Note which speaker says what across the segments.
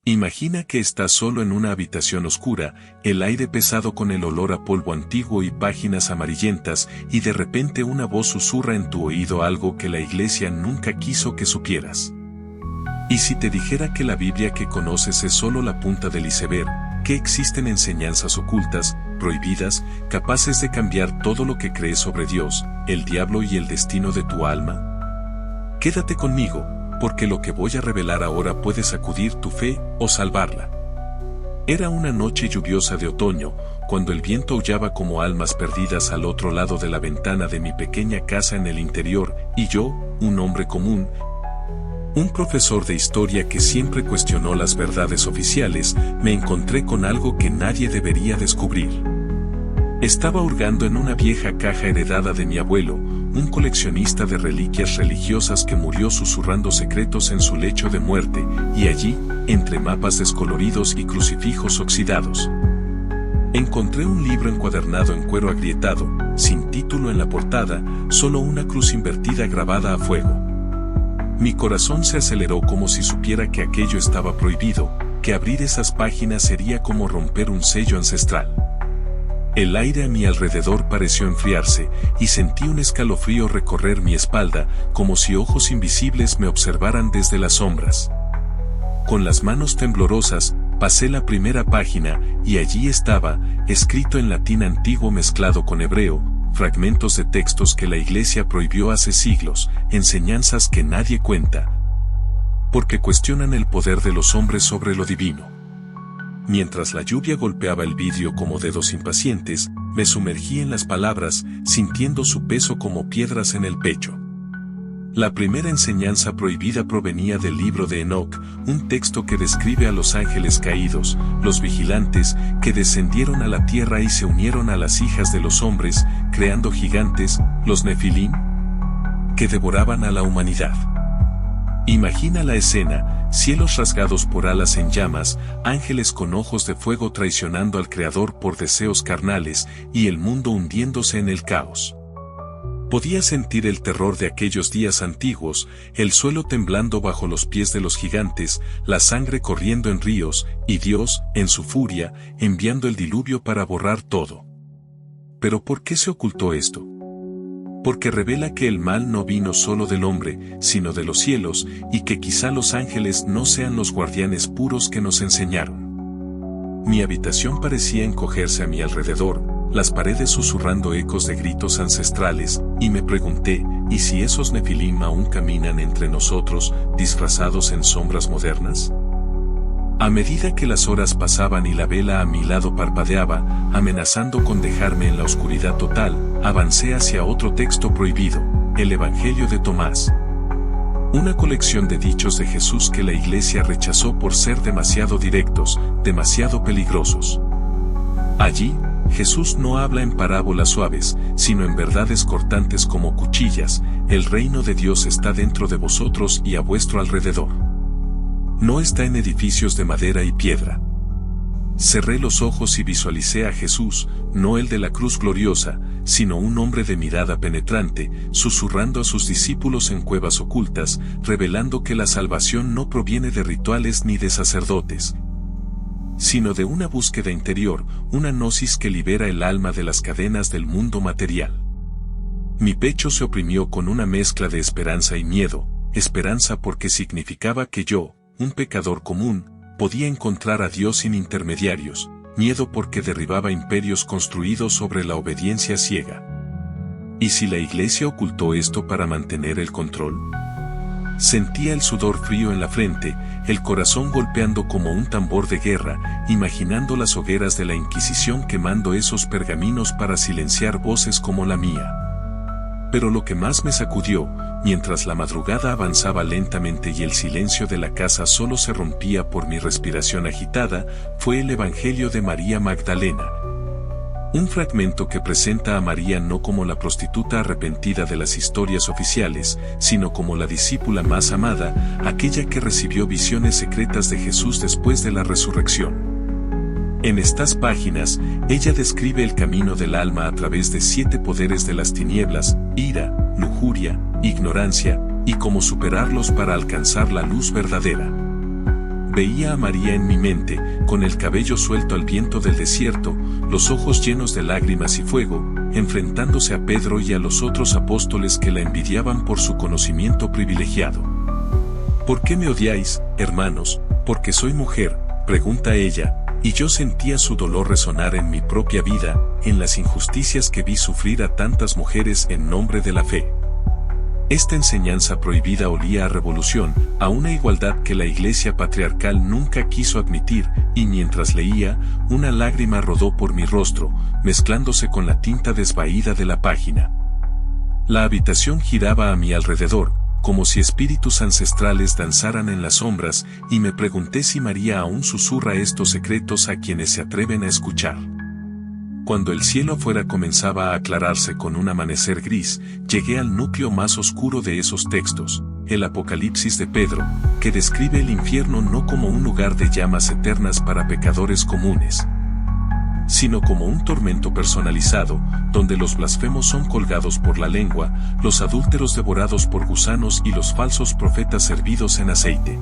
Speaker 1: Imagina que estás solo en una habitación oscura, el aire pesado con el olor a polvo antiguo y páginas amarillentas, y de repente una voz susurra en tu oído algo que la iglesia nunca quiso que supieras. ¿Y si te dijera que la Biblia que conoces es solo la punta del iceberg, que existen enseñanzas ocultas, prohibidas, capaces de cambiar todo lo que crees sobre Dios, el diablo y el destino de tu alma? Quédate conmigo, porque lo que voy a revelar ahora puede sacudir tu fe o salvarla. Era una noche lluviosa de otoño, cuando el viento aullaba como almas perdidas al otro lado de la ventana de mi pequeña casa en el interior, y yo, un hombre común, un profesor de historia que siempre cuestionó las verdades oficiales, me encontré con algo que nadie debería descubrir. Estaba hurgando en una vieja caja heredada de mi abuelo, un coleccionista de reliquias religiosas que murió susurrando secretos en su lecho de muerte, y allí, entre mapas descoloridos y crucifijos oxidados, encontré un libro encuadernado en cuero agrietado, sin título en la portada, solo una cruz invertida grabada a fuego. Mi corazón se aceleró como si supiera que aquello estaba prohibido, que abrir esas páginas sería como romper un sello ancestral. El aire a mi alrededor pareció enfriarse, y sentí un escalofrío recorrer mi espalda, como si ojos invisibles me observaran desde las sombras. Con las manos temblorosas, pasé la primera página, y allí estaba, escrito en latín antiguo mezclado con hebreo, fragmentos de textos que la Iglesia prohibió hace siglos, enseñanzas que nadie cuenta, porque cuestionan el poder de los hombres sobre lo divino. Mientras la lluvia golpeaba el vidrio como dedos impacientes, me sumergí en las palabras, sintiendo su peso como piedras en el pecho. La primera enseñanza prohibida provenía del libro de Enoc, un texto que describe a los ángeles caídos, los vigilantes, que descendieron a la tierra y se unieron a las hijas de los hombres, creando gigantes, los Nefilim, que devoraban a la humanidad. Imagina la escena, cielos rasgados por alas en llamas, ángeles con ojos de fuego traicionando al Creador por deseos carnales, y el mundo hundiéndose en el caos. Podía sentir el terror de aquellos días antiguos, el suelo temblando bajo los pies de los gigantes, la sangre corriendo en ríos, y Dios, en su furia, enviando el diluvio para borrar todo. ¿Pero por qué se ocultó esto? Porque revela que el mal no vino solo del hombre, sino de los cielos, y que quizá los ángeles no sean los guardianes puros que nos enseñaron. Mi habitación parecía encogerse a mi alrededor, las paredes susurrando ecos de gritos ancestrales, y me pregunté, ¿y si esos Nefilim aún caminan entre nosotros, disfrazados en sombras modernas? A medida que las horas pasaban y la vela a mi lado parpadeaba, amenazando con dejarme en la oscuridad total, avancé hacia otro texto prohibido, el Evangelio de Tomás. Una colección de dichos de Jesús que la Iglesia rechazó por ser demasiado directos, demasiado peligrosos. Allí, Jesús no habla en parábolas suaves, sino en verdades cortantes como cuchillas: el reino de Dios está dentro de vosotros y a vuestro alrededor. No está en edificios de madera y piedra. Cerré los ojos y visualicé a Jesús, no el de la cruz gloriosa, sino un hombre de mirada penetrante, susurrando a sus discípulos en cuevas ocultas, revelando que la salvación no proviene de rituales ni de sacerdotes, sino de una búsqueda interior, una gnosis que libera el alma de las cadenas del mundo material. Mi pecho se oprimió con una mezcla de esperanza y miedo, esperanza porque significaba que yo, un pecador común, podía encontrar a Dios sin intermediarios, miedo porque derribaba imperios construidos sobre la obediencia ciega. ¿Y si la Iglesia ocultó esto para mantener el control? Sentía el sudor frío en la frente, el corazón golpeando como un tambor de guerra, imaginando las hogueras de la Inquisición quemando esos pergaminos para silenciar voces como la mía. Pero lo que más me sacudió, mientras la madrugada avanzaba lentamente y el silencio de la casa solo se rompía por mi respiración agitada, fue el Evangelio de María Magdalena. Un fragmento que presenta a María no como la prostituta arrepentida de las historias oficiales, sino como la discípula más amada, aquella que recibió visiones secretas de Jesús después de la resurrección. En estas páginas, ella describe el camino del alma a través de 7 poderes de las tinieblas: ira, lujuria, ignorancia, y cómo superarlos para alcanzar la luz verdadera. Veía a María en mi mente, con el cabello suelto al viento del desierto, los ojos llenos de lágrimas y fuego, enfrentándose a Pedro y a los otros apóstoles que la envidiaban por su conocimiento privilegiado. ¿Por qué me odiáis, hermanos, porque soy mujer?, pregunta ella, y yo sentía su dolor resonar en mi propia vida, en las injusticias que vi sufrir a tantas mujeres en nombre de la fe. Esta enseñanza prohibida olía a revolución, a una igualdad que la Iglesia patriarcal nunca quiso admitir, y mientras leía, una lágrima rodó por mi rostro, mezclándose con la tinta desvaída de la página. La habitación giraba a mi alrededor, como si espíritus ancestrales danzaran en las sombras, y me pregunté si María aún susurra estos secretos a quienes se atreven a escuchar. Cuando el cielo afuera comenzaba a aclararse con un amanecer gris, llegué al núcleo más oscuro de esos textos, el Apocalipsis de Pedro, que describe el infierno no como un lugar de llamas eternas para pecadores comunes, sino como un tormento personalizado, donde los blasfemos son colgados por la lengua, los adúlteros devorados por gusanos y los falsos profetas hervidos en aceite.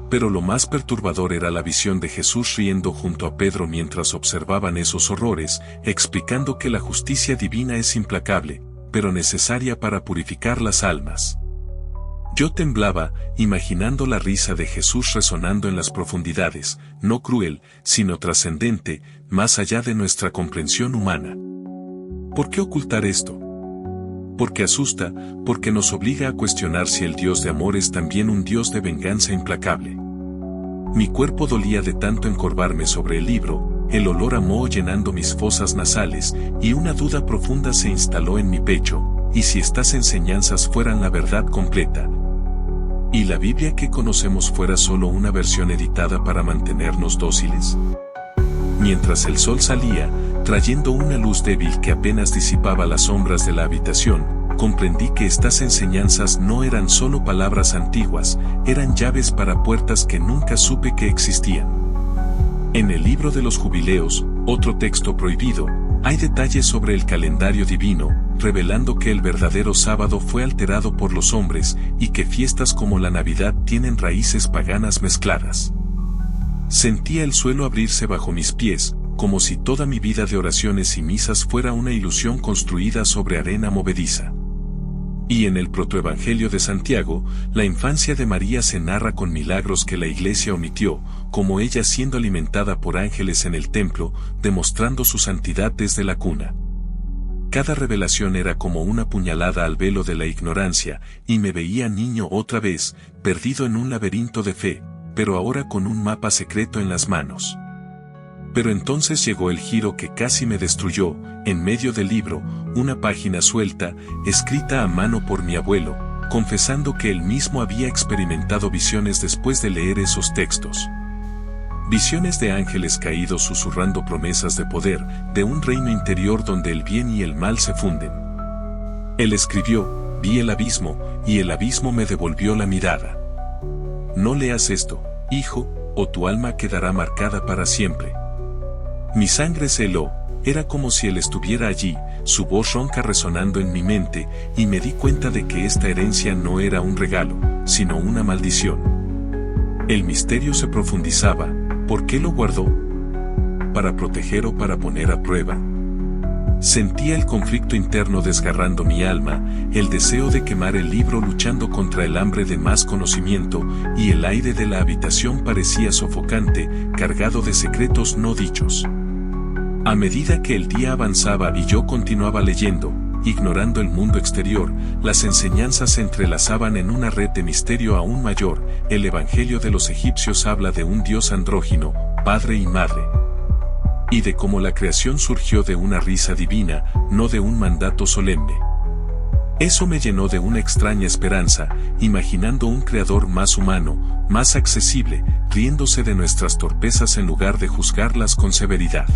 Speaker 1: Pero lo más perturbador era la visión de Jesús riendo junto a Pedro mientras observaban esos horrores, explicando que la justicia divina es implacable, pero necesaria para purificar las almas. Yo temblaba, imaginando la risa de Jesús resonando en las profundidades, no cruel, sino trascendente, más allá de nuestra comprensión humana. ¿Por qué ocultar esto? Porque asusta, porque nos obliga a cuestionar si el Dios de amor es también un Dios de venganza implacable. Mi cuerpo dolía de tanto encorvarme sobre el libro, el olor a moho llenando mis fosas nasales, y una duda profunda se instaló en mi pecho, ¿y si estas enseñanzas fueran la verdad completa? ¿Y la Biblia que conocemos fuera solo una versión editada para mantenernos dóciles? Mientras el sol salía, trayendo una luz débil que apenas disipaba las sombras de la habitación, comprendí que estas enseñanzas no eran solo palabras antiguas, eran llaves para puertas que nunca supe que existían. En el libro de los Jubileos, otro texto prohibido, hay detalles sobre el calendario divino, revelando que el verdadero sábado fue alterado por los hombres y que fiestas como la Navidad tienen raíces paganas mezcladas. Sentía el suelo abrirse bajo mis pies, como si toda mi vida de oraciones y misas fuera una ilusión construida sobre arena movediza. Y en el protoevangelio de Santiago, la infancia de María se narra con milagros que la Iglesia omitió, como ella siendo alimentada por ángeles en el templo, demostrando su santidad desde la cuna. Cada revelación era como una puñalada al velo de la ignorancia, y me veía niño otra vez, perdido en un laberinto de fe, pero ahora con un mapa secreto en las manos. Pero entonces llegó el giro que casi me destruyó, en medio del libro, una página suelta, escrita a mano por mi abuelo, confesando que él mismo había experimentado visiones después de leer esos textos. Visiones de ángeles caídos susurrando promesas de poder, de un reino interior donde el bien y el mal se funden. Él escribió, vi el abismo, y el abismo me devolvió la mirada. No leas esto, hijo, o tu alma quedará marcada para siempre. Mi sangre se heló, era como si él estuviera allí, su voz ronca resonando en mi mente, y me di cuenta de que esta herencia no era un regalo, sino una maldición. El misterio se profundizaba. ¿Por qué lo guardó? ¿Para proteger o para poner a prueba? Sentía el conflicto interno desgarrando mi alma, el deseo de quemar el libro luchando contra el hambre de más conocimiento, y el aire de la habitación parecía sofocante, cargado de secretos no dichos. A medida que el día avanzaba y yo continuaba leyendo, ignorando el mundo exterior, las enseñanzas se entrelazaban en una red de misterio aún mayor. El Evangelio de los egipcios habla de un Dios andrógino, padre y madre, y de cómo la creación surgió de una risa divina, no de un mandato solemne. Eso me llenó de una extraña esperanza, imaginando un creador más humano, más accesible, riéndose de nuestras torpezas en lugar de juzgarlas con severidad.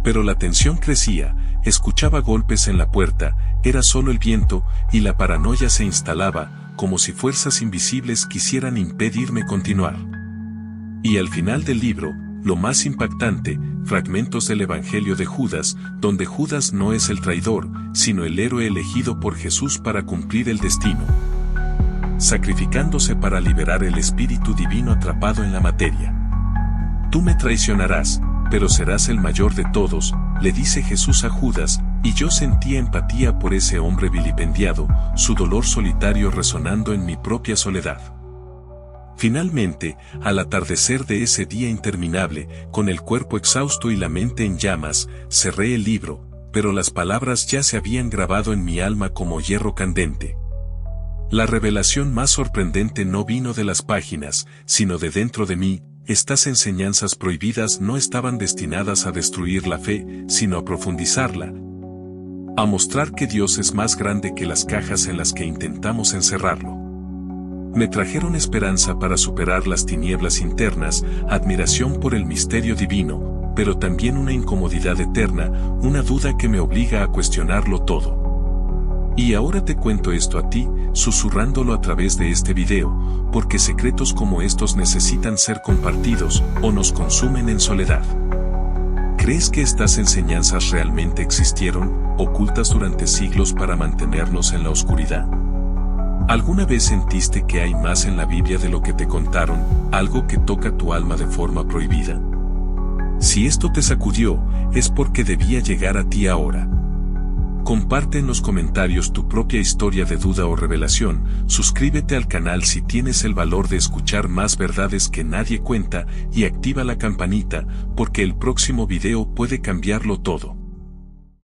Speaker 1: Pero la tensión crecía, escuchaba golpes en la puerta, era solo el viento, y la paranoia se instalaba, como si fuerzas invisibles quisieran impedirme continuar. Y al final del libro, lo más impactante, fragmentos del Evangelio de Judas, donde Judas no es el traidor, sino el héroe elegido por Jesús para cumplir el destino. sacrificándose para liberar el espíritu divino atrapado en la materia. Tú me traicionarás, pero serás el mayor de todos, le dice Jesús a Judas, y yo sentía empatía por ese hombre vilipendiado, su dolor solitario resonando en mi propia soledad. Finalmente, al atardecer de ese día interminable, con el cuerpo exhausto y la mente en llamas, cerré el libro, pero las palabras ya se habían grabado en mi alma como hierro candente. La revelación más sorprendente no vino de las páginas, sino de dentro de mí. Estas enseñanzas prohibidas no estaban destinadas a destruir la fe, sino a profundizarla, a mostrar que Dios es más grande que las cajas en las que intentamos encerrarlo. Me trajeron esperanza para superar las tinieblas internas, admiración por el misterio divino, pero también una incomodidad eterna, una duda que me obliga a cuestionarlo todo. Y ahora te cuento esto a ti, susurrándolo a través de este video, porque secretos como estos necesitan ser compartidos o nos consumen en soledad. ¿Crees que estas enseñanzas realmente existieron, ocultas durante siglos para mantenernos en la oscuridad? ¿Alguna vez sentiste que hay más en la Biblia de lo que te contaron, algo que toca tu alma de forma prohibida? Si esto te sacudió, es porque debía llegar a ti ahora. Comparte en los comentarios tu propia historia de duda o revelación, suscríbete al canal si tienes el valor de escuchar más verdades que nadie cuenta y activa la campanita, porque el próximo video puede cambiarlo todo.